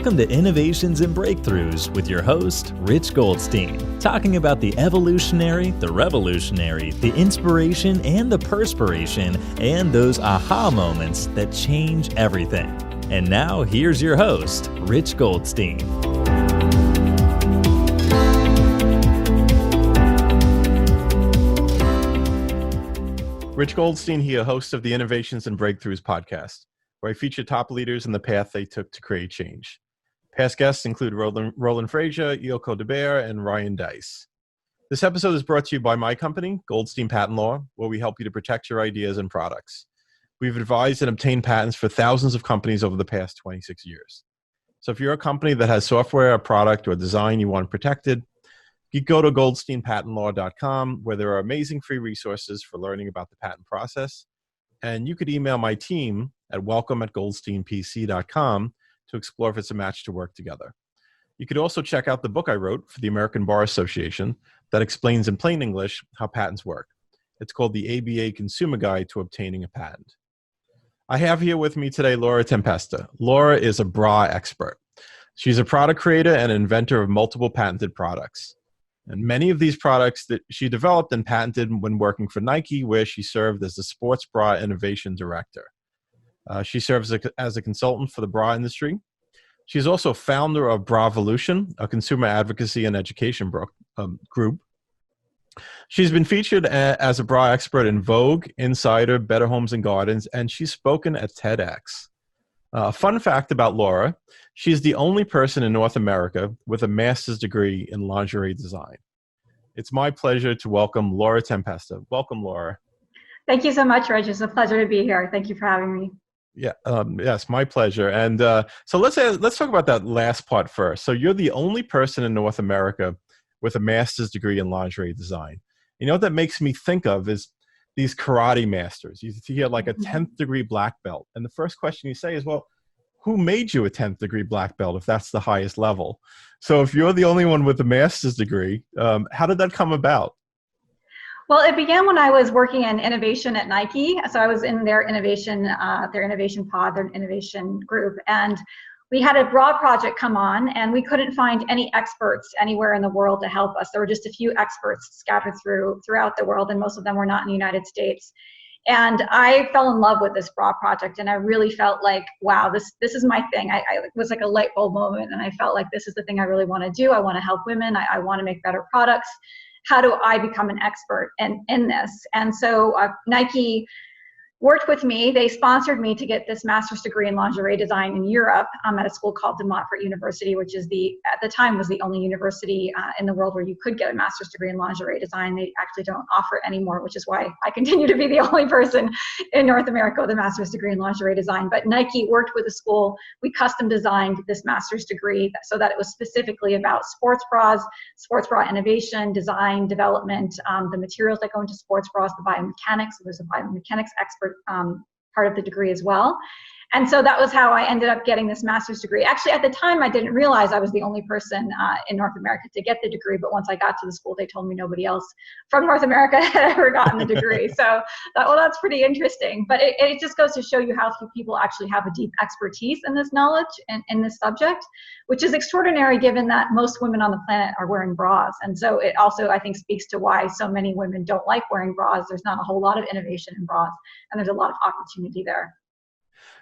Welcome to Innovations and Breakthroughs with your host, Rich Goldstein, talking about the evolutionary, the revolutionary, the inspiration and the perspiration, and those aha moments that change everything. And now here's your host, Rich Goldstein. Rich Goldstein here, host of the Innovations and Breakthroughs podcast, where I feature top leaders and the path they took to create change. Past guests include Roland Frazier, Yoko DeBear, and Ryan Dice. This episode is brought to you by my company, Goldstein Patent Law, where we help you to protect your ideas and products. We've advised and obtained patents for thousands of companies over the past 26 years. So if you're a company that has software, a product, or design you want protected, you go to goldsteinpatentlaw.com, where there are amazing free resources for learning about the patent process. And you could email my team at welcome@goldsteinpc.com to explore if it's a match to work together. You could also check out the book I wrote for the American Bar Association that explains in plain English how patents work. It's called the ABA Consumer Guide to Obtaining a Patent. I have here with me today Laura Tempesta. Laura is a bra expert. She's a product creator and inventor of multiple patented products. And many of these products that she developed and patented when working for Nike, where she served as the Sports Bra Innovation Director. She serves as a consultant for the bra industry. She's also founder of Bravolution, a consumer advocacy and education group. She's been featured as a bra expert in Vogue, Insider, Better Homes and Gardens, and she's spoken at TEDx. Fun fact about Laura, she's the only person in North America with a master's degree in lingerie design. It's my pleasure to welcome Laura Tempesta. Welcome, Laura. Thank you so much, Rich. It's a pleasure to be here. Thank you for having me. Yeah, yes, my pleasure. And so let's talk about that last part first. So you're the only person in North America with a master's degree in lingerie design. You know what that makes me think of is these karate masters. You hear like a 10th degree black belt. And the first question you say is, well, who made you a 10th degree black belt if that's the highest level? So if you're the only one with a master's degree, how did that come about? Well, it began when I was working in innovation at Nike. So I was in their innovation pod, their innovation group. And we had a bra project come on, and we couldn't find any experts anywhere in the world to help us. There were just a few experts scattered throughout the world, and most of them were not in the United States. And I fell in love with this bra project, and I really felt like, wow, this is my thing. It was like a light bulb moment, and I felt like this is the thing I really want to do. I want to help women. I want to make better products. How do I become an expert in this? And so Nike worked with me. They sponsored me to get this master's degree in lingerie design in Europe at a school called De Montfort University, which is at the time was the only university in the world where you could get a master's degree in lingerie design. They actually don't offer it anymore, which is why I continue to be the only person in North America with a master's degree in lingerie design. But Nike worked with the school. We custom designed this master's degree so that it was specifically about sports bras, sports bra innovation, design, development, the materials that go into sports bras, the biomechanics. So there's a biomechanics expert part of the degree as well. And so that was how I ended up getting this master's degree. Actually, at the time, I didn't realize I was the only person in North America to get the degree. But once I got to the school, they told me nobody else from North America had ever gotten the degree. So that's pretty interesting. But it just goes to show you how few people actually have a deep expertise in this knowledge and in this subject, which is extraordinary given that most women on the planet are wearing bras. And so it also, I think, speaks to why so many women don't like wearing bras. There's not a whole lot of innovation in bras, and there's a lot of opportunity there.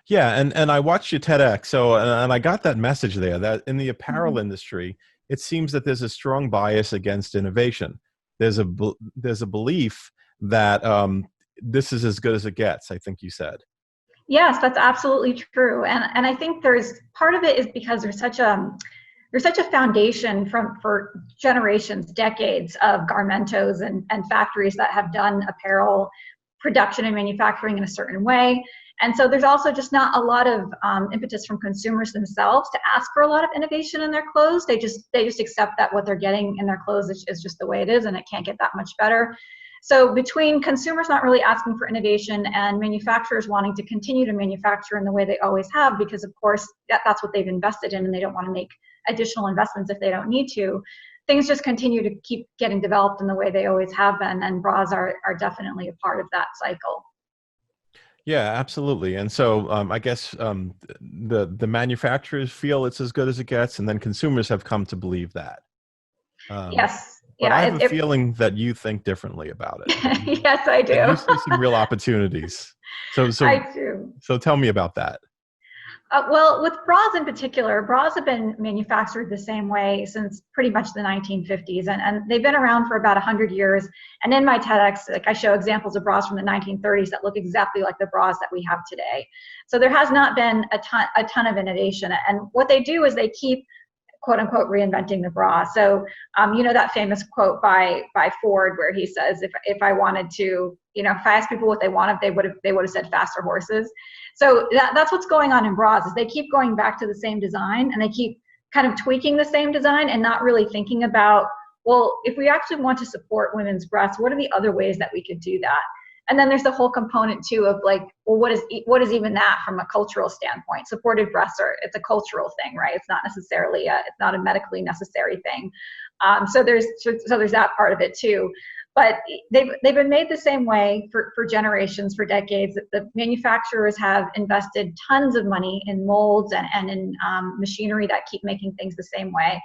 Yeah, and I watched your TEDx, and I got that message there that in the apparel industry, it seems that there's a strong bias against innovation. There's a belief that this is as good as it gets, I think you said. Yes, that's absolutely true, and I think there's part of it is because there's such a foundation for generations, decades of garmentos and factories that have done apparel production and manufacturing in a certain way. And so there's also just not a lot of impetus from consumers themselves to ask for a lot of innovation in their clothes. They just accept that what they're getting in their clothes is just the way it is, and it can't get that much better. So between consumers not really asking for innovation and manufacturers wanting to continue to manufacture in the way they always have, because of course that's what they've invested in, and they don't want to make additional investments if they don't need to, things just continue to keep getting developed in the way they always have been, and bras are definitely a part of that cycle. Yeah, absolutely. And so I guess the manufacturers feel it's as good as it gets, and then consumers have come to believe that. Um, Yes. but Yeah. I have a feeling that you think differently about it. Yes, I That you do. see some real opportunities. So so I do. so tell me about that. Well, with bras in particular, bras have been manufactured the same way since pretty much the 1950s, and they've been around for about 100 years. And in my TEDx, like I show examples of bras from the 1930s that look exactly like the bras that we have today. So there has not been a ton of innovation. And what they do is they keep quote unquote reinventing the bra. So you know that famous quote by Ford where he says, if I wanted to, if I asked people what they wanted, they would have said faster horses. So that's what's going on in bras is they keep going back to the same design and they keep kind of tweaking the same design and not really thinking about, well, if we actually want to support women's breasts, what are the other ways that we could do that? And then there's the whole component too of like, well, what is even that from a cultural standpoint? Supported breasts it's a cultural thing, right? It's not necessarily it's not a medically necessary thing. So there's that part of it too. But they've been made the same way for generations, for decades. The manufacturers have invested tons of money in molds and in machinery that keep making things the same way.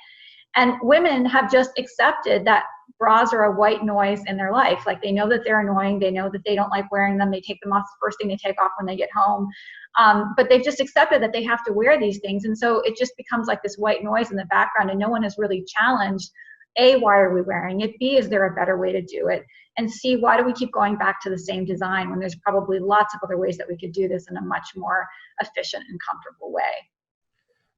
And women have just accepted that bras are a white noise in their life. Like they know that they're annoying. They know that they don't like wearing them. They take them off the first thing they take off when they get home. But they've just accepted that they have to wear these things. And so it just becomes like this white noise in the background and no one has really challenged, A, why are we wearing it? B, is there a better way to do it? And C, why do we keep going back to the same design when there's probably lots of other ways that we could do this in a much more efficient and comfortable way?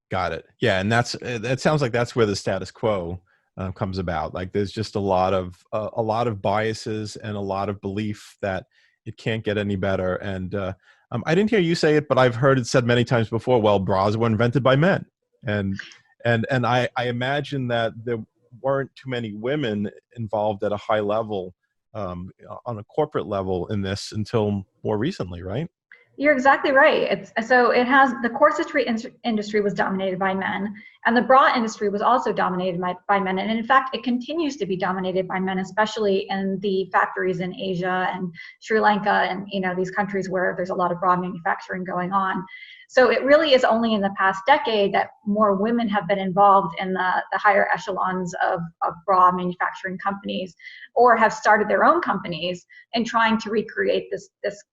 Got it. Yeah, and that sounds like that's where the status quo comes about. Like there's just a lot of biases and a lot of belief that it can't get any better. And I didn't hear you say it, but I've heard it said many times before. Well, bras were invented by men, and I imagine that there weren't too many women involved at a high level on a corporate level in this until more recently, right? You're exactly right. The corsetry industry was dominated by men, and the bra industry was also dominated by men. And in fact, it continues to be dominated by men, especially in the factories in Asia and Sri Lanka and these countries where there's a lot of bra manufacturing going on. So it really is only in the past decade that more women have been involved in the higher echelons of bra manufacturing companies or have started their own companies and trying to recreate this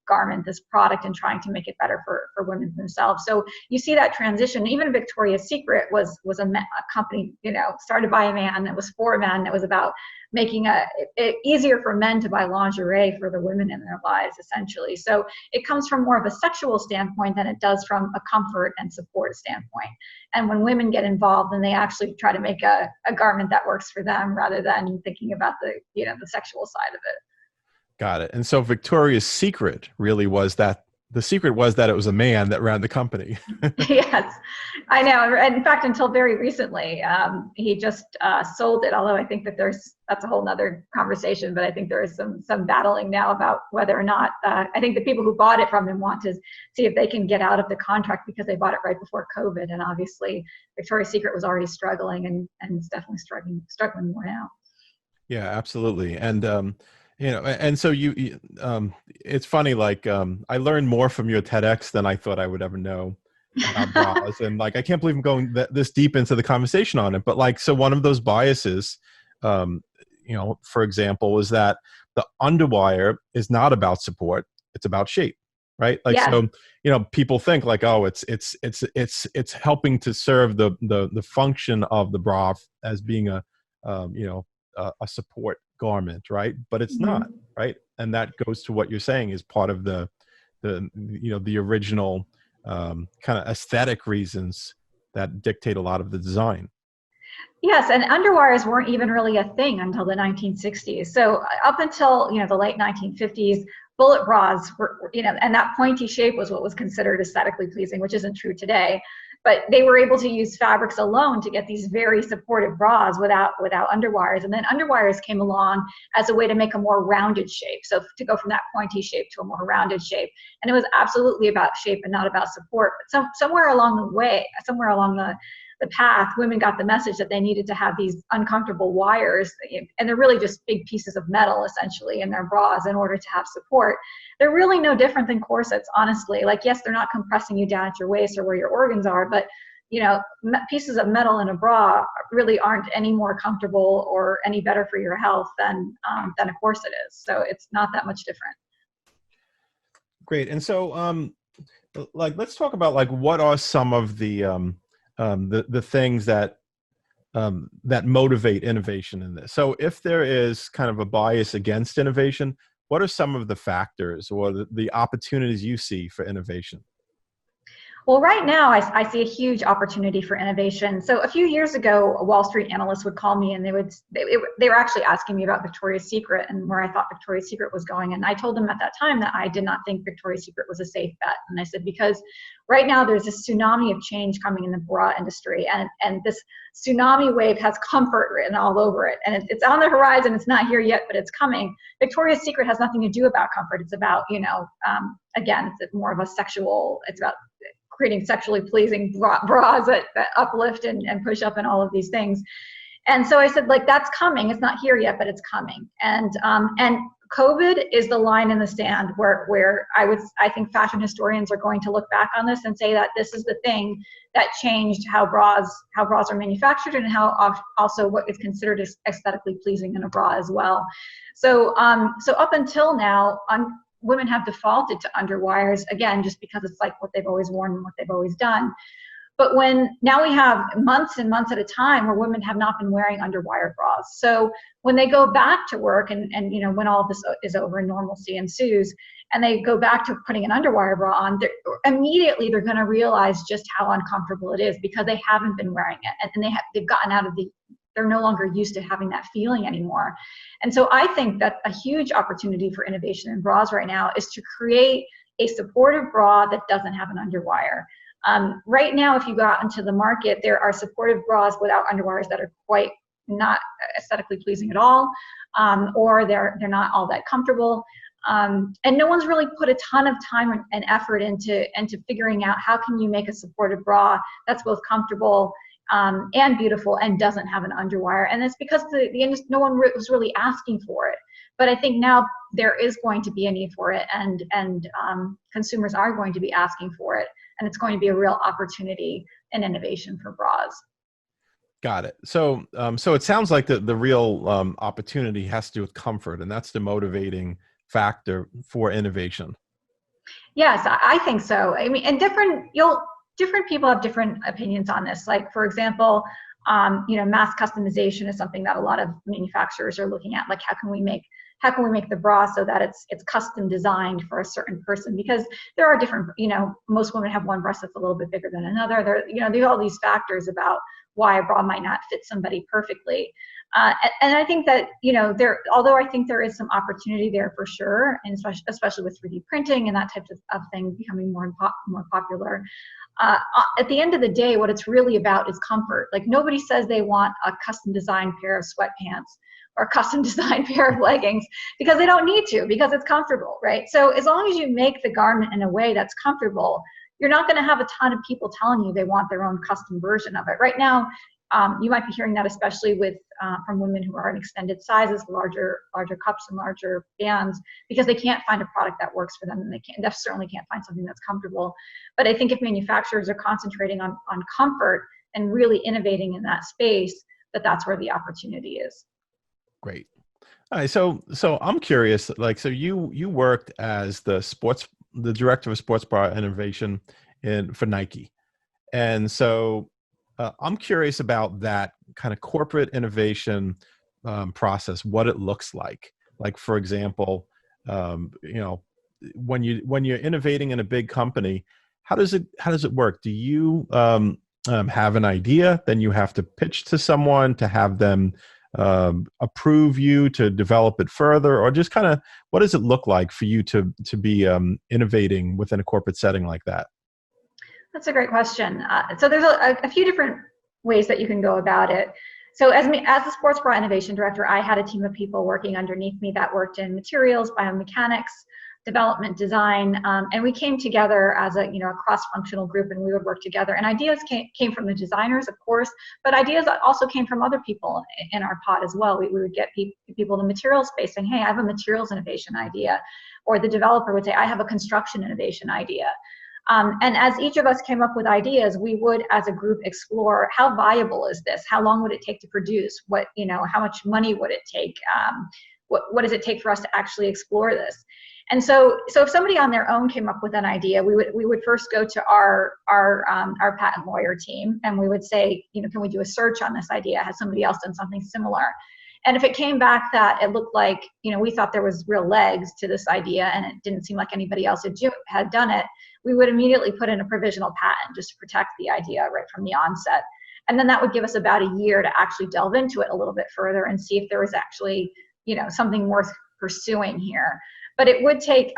garment, this product, and trying to make it better for women themselves. So you see that transition. Even Victoria's Secret was a company, started by a man. It was for a man. It was about making it easier for men to buy lingerie for the women in their lives, essentially. So it comes from more of a sexual standpoint than it does from a comfort and support standpoint. And when women get involved, then they actually try to make a garment that works for them rather than thinking about the sexual side of it. Got it. And so Victoria's Secret really was that the secret was that it was a man that ran the company. Yes, I know. And in fact, until very recently, he just sold it. Although I think that that's a whole nother conversation. But I think there is some battling now about whether or not. I think the people who bought it from him want to see if they can get out of the contract because they bought it right before COVID, and obviously Victoria's Secret was already struggling, and it's definitely struggling more now. Yeah, absolutely. And and so it's funny, like I learned more from your TEDx than I thought I would ever know about bras. And like I can't believe I'm going this deep into the conversation on it. But like, so one of those biases, for example, is that the underwire is not about support, it's about shape. Right. Like, Yes. so, people think like, oh, it's helping to serve the function of the bra as being a support garment, right? But it's not, right? And that goes to what you're saying is part of the original kind of aesthetic reasons that dictate a lot of the design. Yes, and underwires weren't even really a thing until the 1960s. So up until the late 1950s, bullet bras were, and that pointy shape was what was considered aesthetically pleasing, which isn't true today. But they were able to use fabrics alone to get these very supportive bras without underwires. And then underwires came along as a way to make a more rounded shape. So to go from that pointy shape to a more rounded shape. And it was absolutely about shape and not about support. But somewhere along the way, somewhere along the path, women got the message that they needed to have these uncomfortable wires, and they're really just big pieces of metal essentially in their bras in order to have support. They're really no different than corsets, honestly. Like, yes, they're not compressing you down at your waist or where your organs are, but pieces of metal in a bra really aren't any more comfortable or any better for your health than a corset is. So it's not that much different. Great. And so, let's talk about what are some of the things that motivate innovation in this. So if there is kind of a bias against innovation, what are some of the factors or the opportunities you see for innovation? Well, right now, I see a huge opportunity for innovation. So a few years ago, a Wall Street analyst would call me and they were actually asking me about Victoria's Secret and where I thought Victoria's Secret was going. And I told them at that time that I did not think Victoria's Secret was a safe bet. And I said, because right now there's this tsunami of change coming in the bra industry, and this tsunami wave has comfort written all over it. And it's on the horizon. It's not here yet, but it's coming. Victoria's Secret has nothing to do about comfort. It's about, again, it's more of it's about creating sexually pleasing bras that uplift and push up and all of these things. And so I said, that's coming. It's not here yet, but it's coming. And COVID is the line in the sand where I think fashion historians are going to look back on this and say that this is the thing that changed how bras are manufactured and how also what is considered as aesthetically pleasing in a bra as well. So up until now, women have defaulted to underwires, again, just because it's what they've always worn and what they've always done. But now we have months and months at a time where women have not been wearing underwire bras. So when they go back to work and when all of this is over and normalcy ensues, and they go back to putting an underwire bra on, immediately they're going to realize just how uncomfortable it is because they haven't been wearing it, and they've gotten out of they're no longer used to having that feeling anymore. And so I think that a huge opportunity for innovation in bras right now is to create a supportive bra that doesn't have an underwire. Right now, if you go out into the market, there are supportive bras without underwires that are quite not aesthetically pleasing at all, or they're not all that comfortable. And no one's really put a ton of time and effort into figuring out how can you make a supportive bra that's both comfortable and beautiful and doesn't have an underwire. And it's because no one was really asking for it. But I think now there is going to be a need for it, and consumers are going to be asking for it, and it's going to be a real opportunity and innovation for bras. Got it. So it sounds like the real opportunity has to do with comfort, and that's the motivating factor for innovation. Yes, I think so. I mean, and different people have different opinions on this. Like, for example, mass customization is something that a lot of manufacturers are looking at. Like, how can we make the bra so that it's custom designed for a certain person? Because there are different, most women have one breast that's a little bit bigger than another. There are all these factors about why a bra might not fit somebody perfectly. And I think that, although I think there is some opportunity there for sure, and especially with 3D printing and that type of thing becoming more popular, at the end of the day, what it's really about is comfort. Like, nobody says they want a custom designed pair of sweatpants or a custom designed pair of leggings because they don't need to, because it's comfortable, right? So as long as you make the garment in a way that's comfortable, you're not going to have a ton of people telling you they want their own custom version of it. Right now, you might be hearing that especially from women who are in extended sizes, larger cups and larger bands, because they can't find a product that works for them, and they certainly can't find something that's comfortable. But I think if manufacturers are concentrating on comfort and really innovating in that space, that's where the opportunity is. Great. All right. So I'm curious, so you worked as the director of sports bra innovation for Nike. And so I'm curious about that kind of corporate innovation process, what it looks like. Like, for example, when you're innovating in a big company, how does it work? Do you have an idea, then you have to pitch to someone to have them approve you to develop it further, or just kind of what does it look like for you to be innovating within a corporate setting like that? That's a great question. So there's a few different ways that you can go about it. So as the sports bra innovation director, I had a team of people working underneath me that worked in materials, biomechanics, development, design, and we came together as a cross-functional group, and we would work together. And ideas came from the designers, of course, but ideas also came from other people in our pod as well. We would get people in the materials space saying, hey, I have a materials innovation idea, or the developer would say, I have a construction innovation idea. And as each of us came up with ideas, we would, as a group, explore how viable is this? How long would it take to produce? How much money would it take? What does it take for us to actually explore this? And so if somebody on their own came up with an idea, we would first go to our patent lawyer team, and we would say, can we do a search on this idea? Has somebody else done something similar? And if it came back that it looked like, we thought there was real legs to this idea and it didn't seem like anybody else had done it, we would immediately put in a provisional patent just to protect the idea right from the onset. And then that would give us about a year to actually delve into it a little bit further and see if there was actually, something worth pursuing here. But it would take,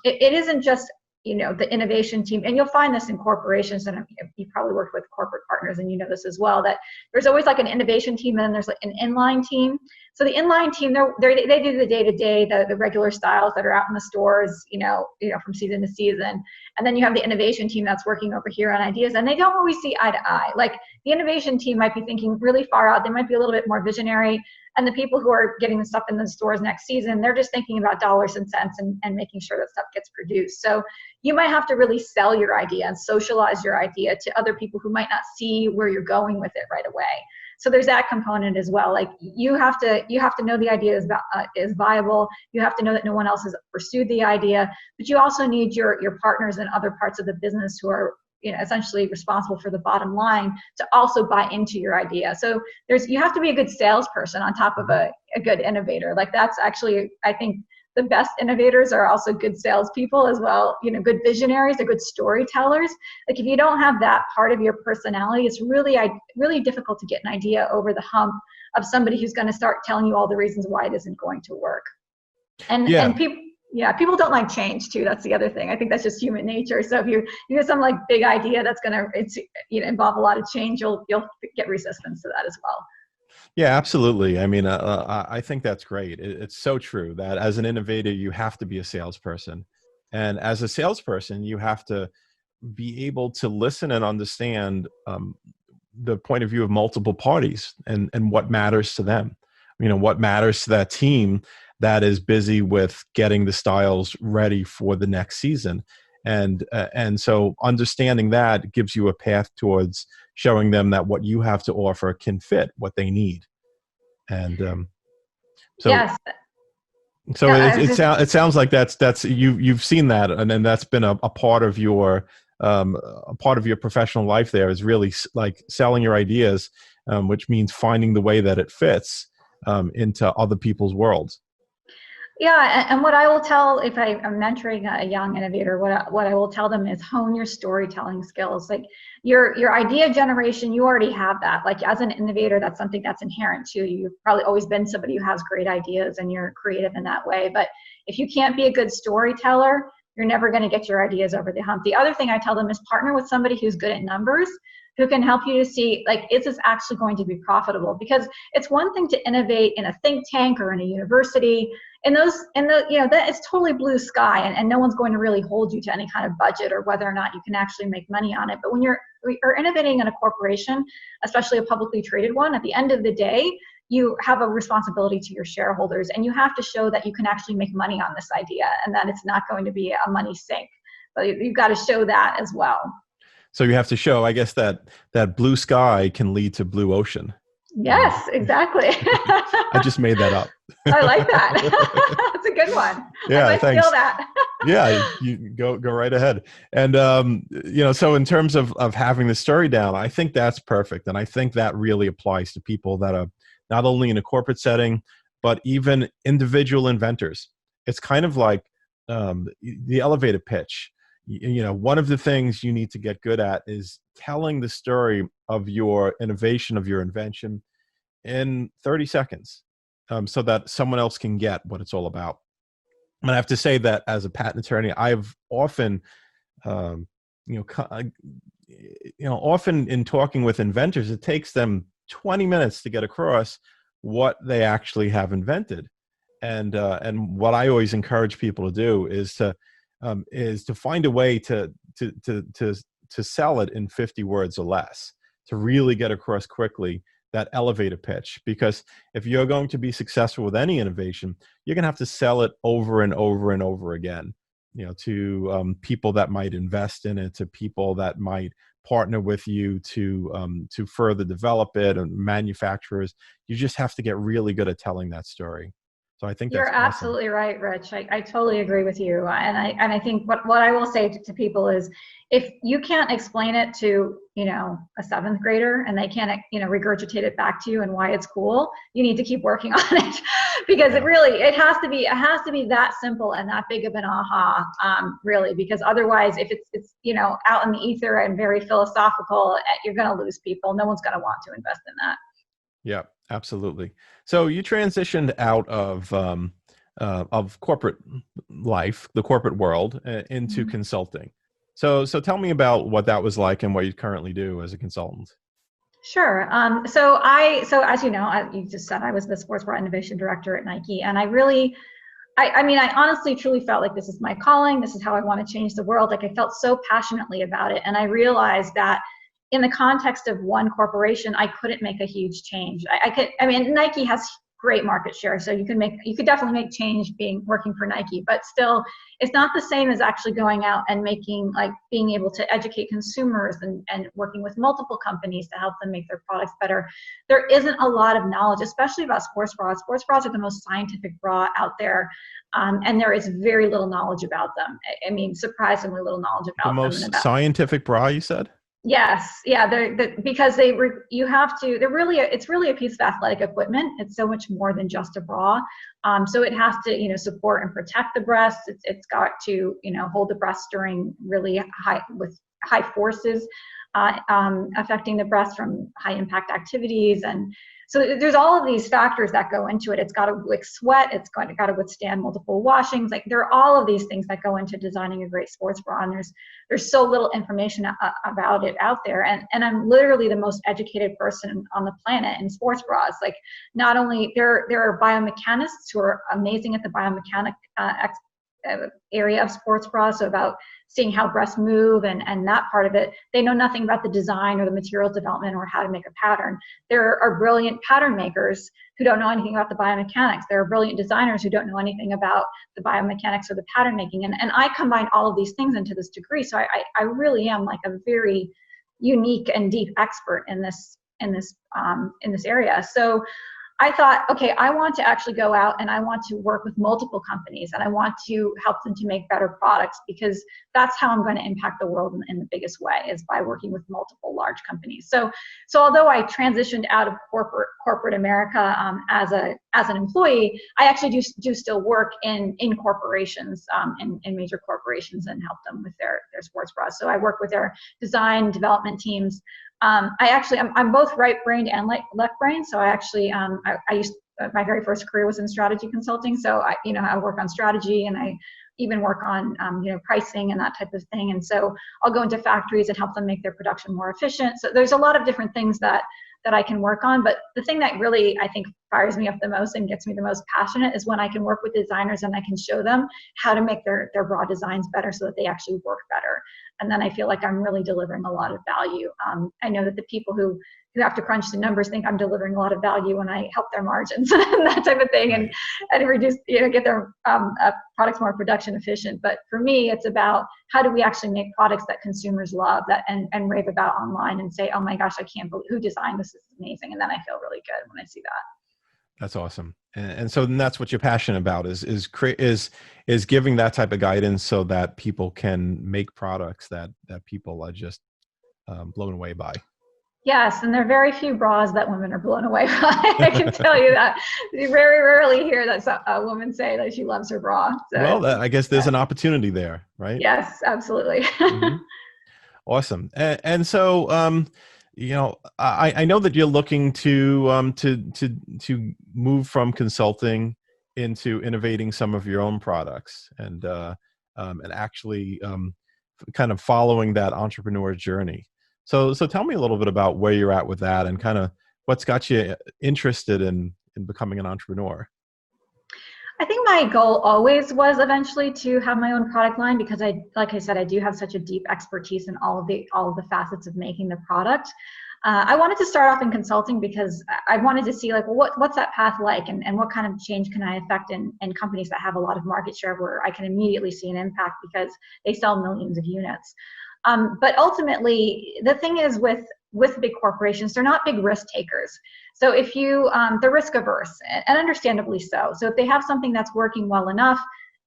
it isn't just, the innovation team, and you'll find this in corporations, and you probably worked with corporate partners and you know this as well, that there's always like an innovation team and then there's like an inline team. So the inline team, they do the day-to-day, the regular styles that are out in the stores, from season to season. And then you have the innovation team that's working over here on ideas, and they don't always see eye to eye. Like the innovation team might be thinking really far out. They might be a little bit more visionary. And the people who are getting the stuff in the stores next season, they're just thinking about dollars and cents and making sure that stuff gets produced. So you might have to really sell your idea and socialize your idea to other people who might not see where you're going with it right away. So there's that component as well. Like you have to know the idea is viable. You have to know that no one else has pursued the idea, but you also need your partners in other parts of the business who are essentially responsible for the bottom line to also buy into your idea. So you have to be a good salesperson on top of a good innovator. Like that's actually, I think the best innovators are also good salespeople as well. Good visionaries, they're good storytellers. Like if you don't have that part of your personality, it's really difficult to get an idea over the hump of somebody who's going to start telling you all the reasons why it isn't going to work. And people don't like change too. That's the other thing. I think that's just human nature. So if you have some like big idea that's going to involve a lot of change, you'll get resistance to that as well. Yeah, absolutely. I mean, I think that's great. It's so true that as an innovator, you have to be a salesperson. And as a salesperson, you have to be able to listen and understand the point of view of multiple parties and what matters to them. What matters to that team that is busy with getting the styles ready for the next season. And so understanding that gives you a path towards showing them that what you have to offer can fit what they need. And yes. So it sounds like that's you've seen that, and then that's been a part of your professional life. There is really like selling your ideas, which means finding the way that it fits into other people's worlds. Yeah, and what I will tell if I'm mentoring a young innovator, what I will tell them is hone your storytelling skills. Like your idea generation, you already have that. Like as an innovator, that's something that's inherent to you. You've probably always been somebody who has great ideas and you're creative in that way. But if you can't be a good storyteller, you're never going to get your ideas over the hump. The other thing I tell them is partner with somebody who's good at numbers, who can help you to see, like, is this actually going to be profitable? Because it's one thing to innovate in a think tank or in a university. That it's totally blue sky, and no one's going to really hold you to any kind of budget or whether or not you can actually make money on it. But when you're innovating in a corporation, especially a publicly traded one, at the end of the day, you have a responsibility to your shareholders, and you have to show that you can actually make money on this idea and that it's not going to be a money sink. But you've got to show that as well. So you have to show, I guess, that blue sky can lead to blue ocean. Yes, exactly. I just made that up. I like that. That's a good one. Yeah, I might thanks. steal that. Yeah, you go right ahead. And so in terms of having the story down, I think that's perfect, and I think that really applies to people that are not only in a corporate setting, but even individual inventors. It's kind of like the elevator pitch. One of the things you need to get good at is telling the story of your innovation, of your invention in 30 seconds so that someone else can get what it's all about. And I have to say that as a patent attorney, I've often, often in talking with inventors, it takes them 20 minutes to get across what they actually have invented. And what I always encourage people to do is to find a way to sell it in 50 words or less, to really get across quickly that elevator pitch. Because if you're going to be successful with any innovation, you're going to have to sell it over and over and over again, to people that might invest in it, to people that might partner with you to further develop it, and manufacturers. You just have to get really good at telling that story. So I think You're that's awesome. absolutely right, Rich. I totally agree with you. And I think what I will say to people is, if you can't explain it to, a seventh grader, and they can't, regurgitate it back to you and why it's cool, you need to keep working on it, because it has to be that simple and that big of an aha, really, because otherwise, if it's out in the ether and very philosophical, you're going to lose people. No one's going to want to invest in that. Yeah, absolutely. So you transitioned out of corporate life, the corporate world, into consulting. So tell me about what that was like and what you currently do as a consultant. Sure. So as you know, you just said, I was the sports bra innovation director at Nike, and I honestly truly felt like this is my calling. This is how I want to change the world. Like, I felt so passionately about it, and I realized that in the context of one corporation, I couldn't make a huge change. Nike has great market share, so you could definitely make change working for Nike, but still, it's not the same as actually going out and being able to educate consumers and working with multiple companies to help them make their products better. There isn't a lot of knowledge, especially about sports bras. Sports bras are the most scientific bra out there, and there is very little knowledge about them. Surprisingly little knowledge about them. The most scientific bra, you said? Yes, yeah, because it's really a piece of athletic equipment. It's so much more than just a bra. So it has to, support and protect the breasts. It's got to, hold the breast during really high forces affecting the breast from high impact activities. And so there's all of these factors that go into it. It's got to sweat. It's got to withstand multiple washings. There are all of these things that go into designing a great sports bra, and there's so little information about it out there. And I'm literally the most educated person on the planet in sports bras. Not only there are biomechanists who are amazing at the biomechanic area of sports bras, so about seeing how breasts move and that part of it. They know nothing about the design or the materials development or how to make a pattern. There are brilliant pattern makers who don't know anything about the biomechanics. There are brilliant designers who don't know anything about the biomechanics or the pattern making. And I combine all of these things into this degree. So I really am like a very unique and deep expert in this area. So I thought, okay, I want to actually go out and I want to work with multiple companies, and I want to help them to make better products, because that's how I'm going to impact the world in the biggest way, is by working with multiple large companies. So although I transitioned out of corporate America as an employee, I actually do still work in corporations, in major corporations, and help them with their sports bras. So I work with their design development teams. I'm both right-brained and left-brained. So I used my very first career was in strategy consulting. So I work on strategy, and I even work on pricing and that type of thing. And so I'll go into factories and help them make their production more efficient. So there's a lot of different things that I can work on. But the thing that really, I think, fires me up the most and gets me the most passionate is when I can work with designers and I can show them how to make their bra designs better so that they actually work better. And then I feel like I'm really delivering a lot of value. I know that the people who have to crunch the numbers think I'm delivering a lot of value when I help their margins and that type of thing, and reduce, get their products more production efficient. But for me, it's about how do we actually make products that consumers love and rave about online and say, oh my gosh, I can't believe who designed this. This is amazing. And then I feel really good when I see that. That's awesome. And so then that's what you're passionate about is giving that type of guidance so that people can make products that people are just blown away by. Yes, and there are very few bras that women are blown away by. I can tell you that. You very rarely hear that a woman say that she loves her bra. So, well, I guess there's an opportunity there, right? Yes, absolutely. Mm-hmm. Awesome. And so, I know that you're looking to move from consulting into innovating some of your own products and actually kind of following that entrepreneur journey. So tell me a little bit about where you're at with that and kind of what's got you interested in becoming an entrepreneur. I think my goal always was eventually to have my own product line because like I said, I do have such a deep expertise in all of the facets of making the product. I wanted to start off in consulting because I wanted to see like, well, what's that path like, and what kind of change can I affect in companies that have a lot of market share where I can immediately see an impact because they sell millions of units. But ultimately, the thing is with big corporations, they're not big risk takers. So if they're risk averse, and understandably so. So if they have something that's working well enough,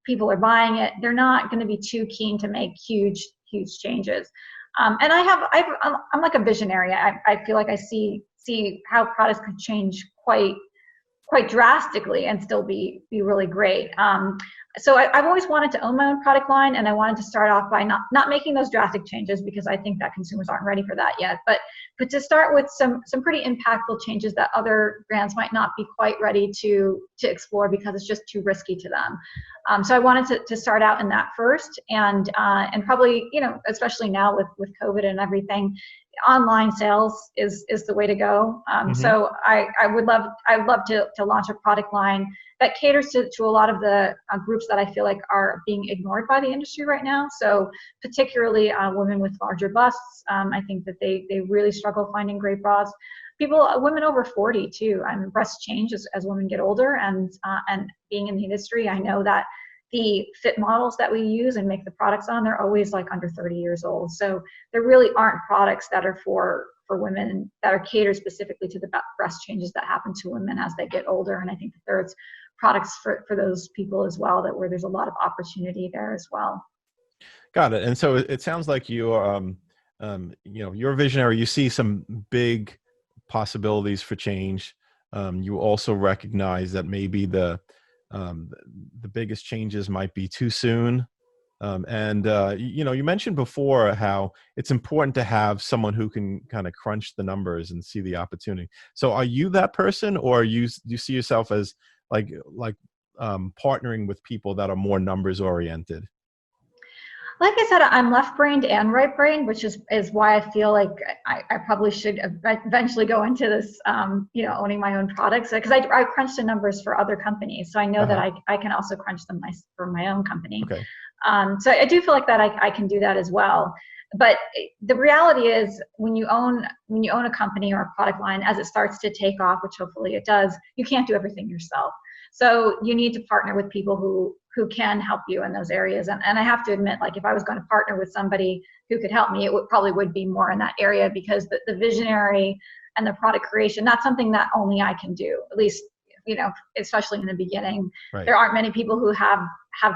people are buying it, they're not going to be too keen to make huge changes. And I'm like a visionary. I feel like I see how products could change quite drastically and still be really great. So I've always wanted to own my own product line, and I wanted to start off by not making those drastic changes because I think that consumers aren't ready for that yet. But to start with some pretty impactful changes that other brands might not be quite ready to explore because it's just too risky to them. So I wanted to start out in that first, and probably, especially now with COVID and everything, online sales is the way to go. So I'd love to launch a product line that caters to a lot of the groups that I feel like are being ignored by the industry right now. So particularly women with larger busts. I think that they really struggle finding great bras. Women over 40 too. Breasts change as women get older, and being in the industry, I know that the fit models that we use and make the products on, they're always like under 30 years old. So there really aren't products that are for women that are catered specifically to the breast changes that happen to women as they get older. And I think that there's products for those people as well, where there's a lot of opportunity there as well. Got it. And so it sounds like you're a visionary. You see some big possibilities for change. You also recognize that maybe the biggest changes might be too soon. You mentioned before how it's important to have someone who can kind of crunch the numbers and see the opportunity. So are you that person, or do you see yourself as like partnering with people that are more numbers oriented? Like I said, I'm left-brained and right-brained, which is why I feel like I probably should eventually go into this, owning my own products, because I crunch the numbers for other companies, so I know that I can also crunch them for my own company. Okay. So I do feel like that I can do that as well. But the reality is, when you own a company or a product line, as it starts to take off, which hopefully it does, you can't do everything yourself. So you need to partner with people who can help you in those areas. And I have to admit, like, if I was going to partner with somebody who could help me, it would be more in that area, because the visionary and the product creation, that's something that only I can do, at least, especially in the beginning. Right. There aren't many people who have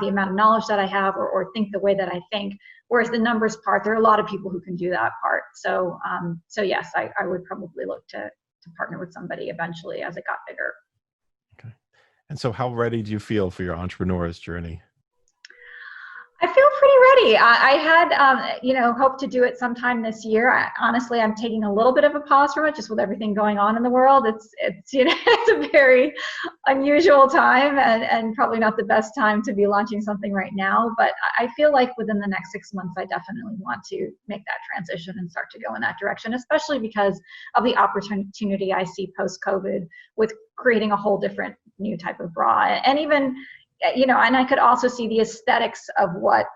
the amount of knowledge that I have or think the way that I think. Whereas the numbers part, there are a lot of people who can do that part. So yes, I would probably look to partner with somebody eventually as it got bigger. Okay. And so how ready do you feel for your entrepreneur's journey? I feel pretty ready. I had, hoped to do it sometime this year. Honestly, I'm taking a little bit of a pause from it, just with everything going on in the world. It's it's a very unusual time, and probably not the best time to be launching something right now. But I feel like within the next 6 months, I definitely want to make that transition and start to go in that direction, especially because of the opportunity I see post-COVID with creating a whole different new type of bra, and even, and I could also see the aesthetics of what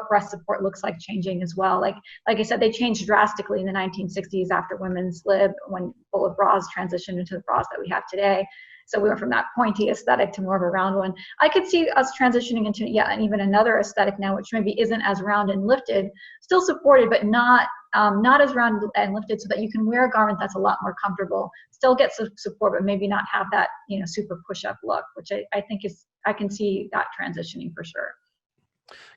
breast support looks like changing as well. Like I said, they changed drastically in the 1960s after women's lib, when bullet bras transitioned into the bras that we have today. So we went from that pointy aesthetic to more of a round one. I could see us transitioning into, and even another aesthetic now, which maybe isn't as round and lifted, still supported, but not as round and lifted, so that you can wear a garment that's a lot more comfortable, still get some support, but maybe not have that, super push-up look, which I think I can see that transitioning for sure.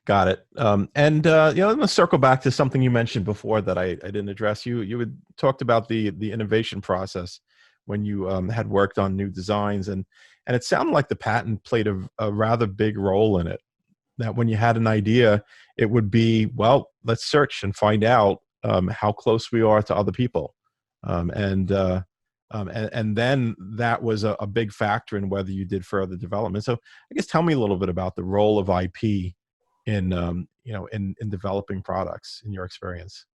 Got it. I'm going to circle back to something you mentioned before that I didn't address. You had talked about the innovation process when you had worked on new designs, and it sounded like the patent played a rather big role in it. That when you had an idea, it would be, well, let's search and find out how close we are to other people, and then that was a big factor in whether you did further development. So I guess tell me a little bit about the role of IP in developing products in your experience.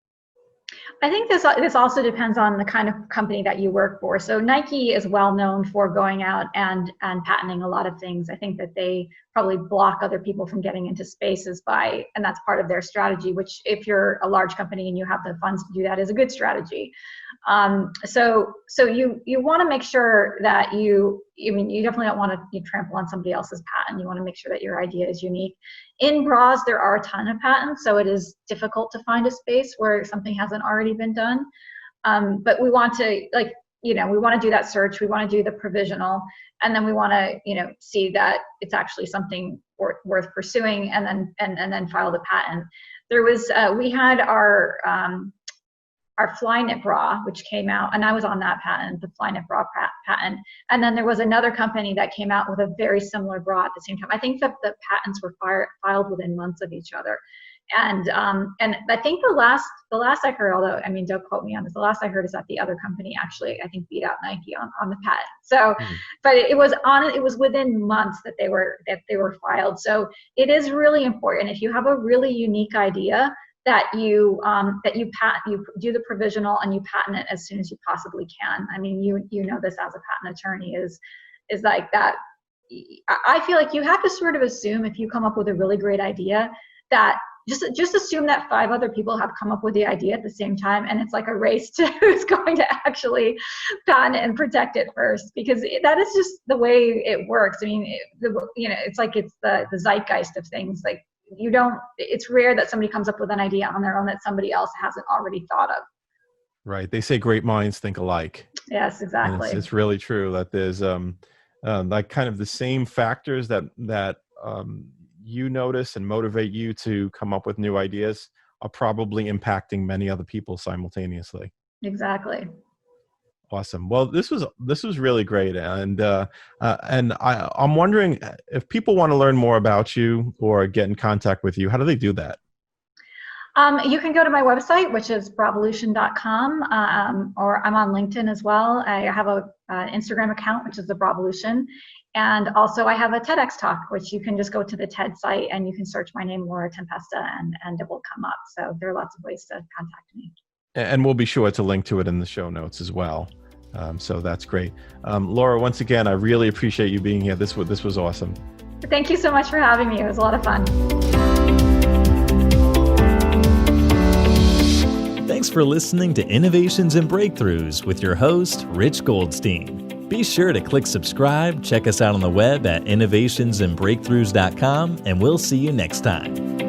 I think this also depends on the kind of company that you work for. So Nike is well known for going out and patenting a lot of things. I think that they probably block other people from getting into spaces and that's part of their strategy, which if you're a large company and you have the funds to do that is a good strategy. So you want to make sure that you definitely don't want to trample on somebody else's patent. You want to make sure that your idea is unique. In bras, there are a ton of patents, so it is difficult to find a space where something hasn't already been done. But we want to we want to do that search. We want to do the provisional, and then we want to see that it's actually something worth pursuing, and then file the patent. There was we had our Flyknit bra, which came out, and I was on that patent, the Flyknit bra patent. And then there was another company that came out with a very similar bra at the same time. I think that the patents were filed within months of each other. And I think the last I heard, although don't quote me on this, the last I heard is that the other company actually I think beat out Nike on the patent. So, but it was within months that they were filed. So it is really important if you have a really unique idea that you do the provisional and you patent it as soon as you possibly can. You know this as a patent attorney is like that. I feel like you have to sort of assume if you come up with a really great idea that just assume that 5 other people have come up with the idea at the same time, and it's like a race to who's going to actually patent it and protect it first, because that is just the way it works. It's like it's the zeitgeist of things. Like it's rare that somebody comes up with an idea on their own that somebody else hasn't already thought of. Right. They say great minds think alike. Yes, exactly. It's really true that there's like kind of the same factors that you notice and motivate you to come up with new ideas are probably impacting many other people simultaneously. Exactly. Awesome. Well, this was really great, and I'm wondering if people want to learn more about you or get in contact with you, how do they do that? You can go to my website, which is Bravolution.com, or I'm on LinkedIn as well. I have an Instagram account, which is the Bravolution, and also I have a TEDx talk, which you can just go to the TED site and you can search my name, Laura Tempesta, and it will come up. So there are lots of ways to contact me. And we'll be sure to link to it in the show notes as well. So that's great. Laura, once again, I really appreciate you being here. This was awesome. Thank you so much for having me. It was a lot of fun. Thanks for listening to Innovations and Breakthroughs with your host, Rich Goldstein. Be sure to click subscribe, check us out on the web at innovationsandbreakthroughs.com, and we'll see you next time.